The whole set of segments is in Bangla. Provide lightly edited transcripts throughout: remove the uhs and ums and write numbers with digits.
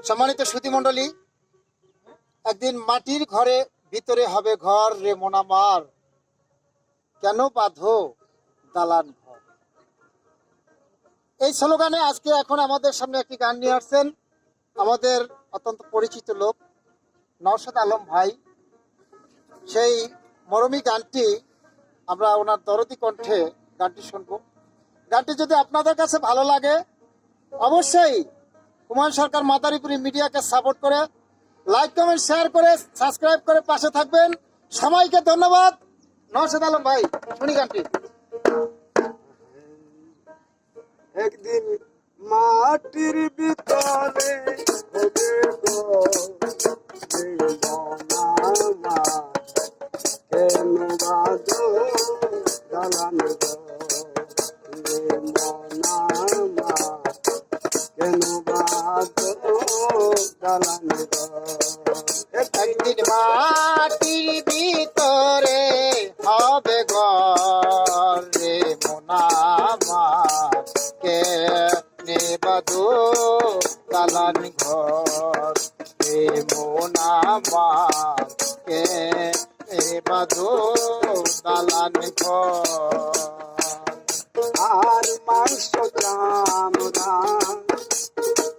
সম্মানিত সুধীমণ্ডলী, একদিন মাটির ঘরে ভিতরে হবে ঘর রে মোনামার, কেন বাঁধো দালান ঘর। এই স্লোগানে আজকে এখন আমাদের সামনে একটি গান নিয়ে আসছেন আমাদের অত্যন্ত পরিচিত লোক নওশাদ আলম ভাই। সেই মরমী গানটি আমরা ওনার দরদি কণ্ঠে গানটি শুনবো। গানটি যদি আপনাদের কাছে ভালো লাগে অবশ্যই হুমায়ুন সরকার মাদারীপুরি মিডিয়াকে সাপোর্ট করে লাইক কমেন্ট শেয়ার করে সাবস্ক্রাইব করে পাশে থাকবেন। সবাইকে ধন্যবাদ। নওশাদ আলম ভাই, শুনি গানটি। একদিন মাটির ভিতরে হবে কেন বাদো দালান কেন বাদো দালান একদিন মাটির ভিতরে হবে ঘর রে মোনামার, কে নেবাদো দালান ঘর রে মোনামার, কে নেবাদো দালান ঘর। আর মাংস চামড়া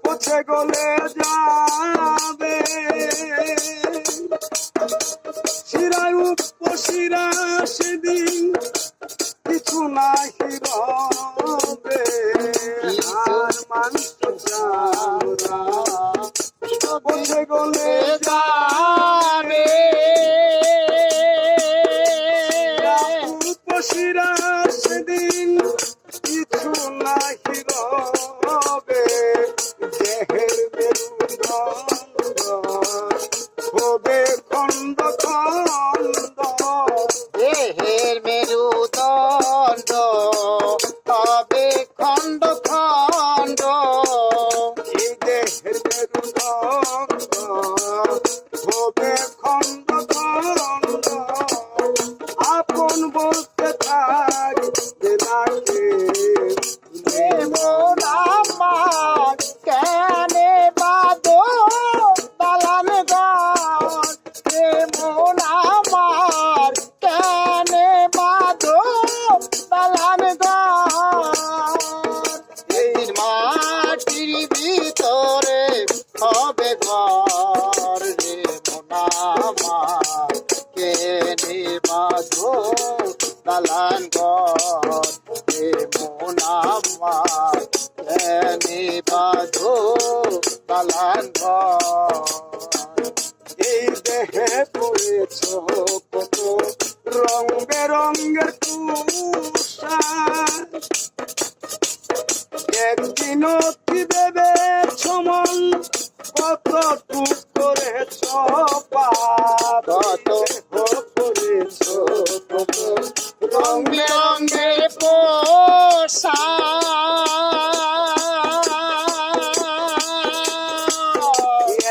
পচে গলে যাবে, শিরায় উপশিরা সেদিন কিছু নাহি রবে। আর মাংস চামড়া পচে গলে যাবে, উপশিরা সেদিন কিছু নাহি রবে। দেহের মেরুদণ্ড হবে খণ্ড খণ্ড, দেহের মেরুদণ্ড হবে খণ্ড খণ্ড। এই দেহের মেরুদণ্ড হবে খণ্ড খণ্ড। আপন বলতে থাকবে নাকে মোনামার, কেনে বাঁধো দালান ঘর রে মোনামার, কেনে বাঁধো দালান ঘর। এই মাটির ভিতরে হবে ঘর রে মোনামার, কেনে বাঁধো দালান ঘর রে মোনামার, কেনে বাঁধো দালান ঘর। এই দেহে পড়েছ কত রং বেরঙের তুষার, একদিন কি ভেবে ছমন কত টুক করেছ পাপ। কত পড়েছ কত রং বেরঙের পোশাক,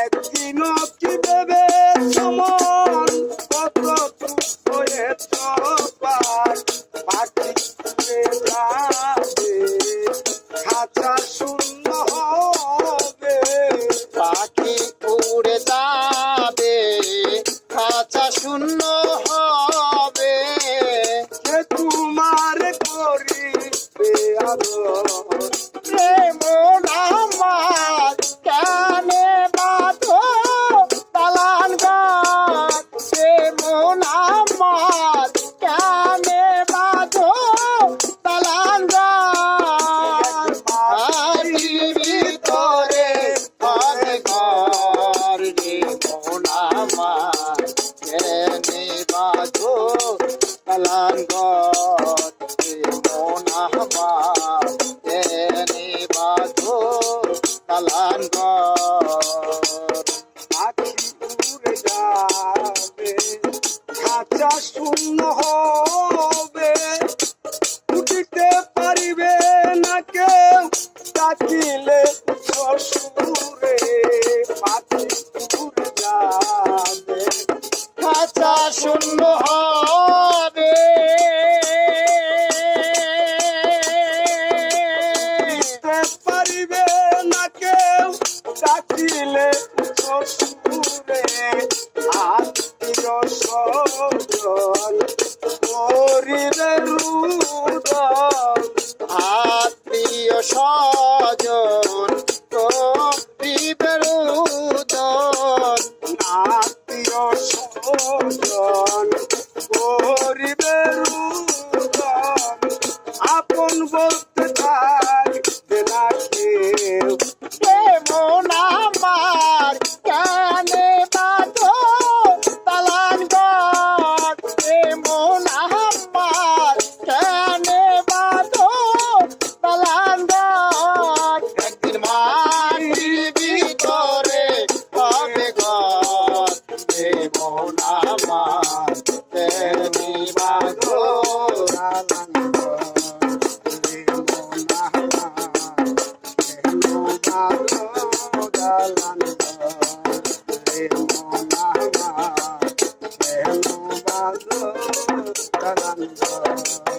একদিন কি ভেবে ছমন কত টুক করেছ পাপ। পাখি উড়ে যাবে, খাঁচা শূন্য হবে। পাখি উড়ে যাবে, খাঁচা শূন্য হবে। সে তোমার করিবে আদর, রে মোনামার, কেনে বাঁধো দালান ঘর রে মোনামার, কেনে বাঁধো দালান ঘর। মাটির ভিতরে হবে ঘর রে মোনামার, কেনে বাঁধো দালান ঘর রে মোনামার, কেনে বাঁধো দালান ঘর। পাখি উড়ে যাবে, খাঁচা শূন্য হবে। উঠিতে পারিবে না কেউ, ডাকিলে শ্বশুরে। পাখি উড়ে যাবে, খাঁচা শূন্য হবে। পারিবে না কেউ, ডাকি দিলে শ্বশুরে আত্মীয় স্বজন গরিবের উদর আত্মীয় স্বজন গরিবের উদর আত্মীয় স্বজন গরিবের উদর আপন বলতে থাকবে না কেউ কেমন আমার কানে বাঁধো দালান ঘর কেমন আমার কানে বাঁধো দালান ঘর একদিন মাটির ভিতরে হবে ঘর কেমন আমার কানে বাঁধো দালান Dalan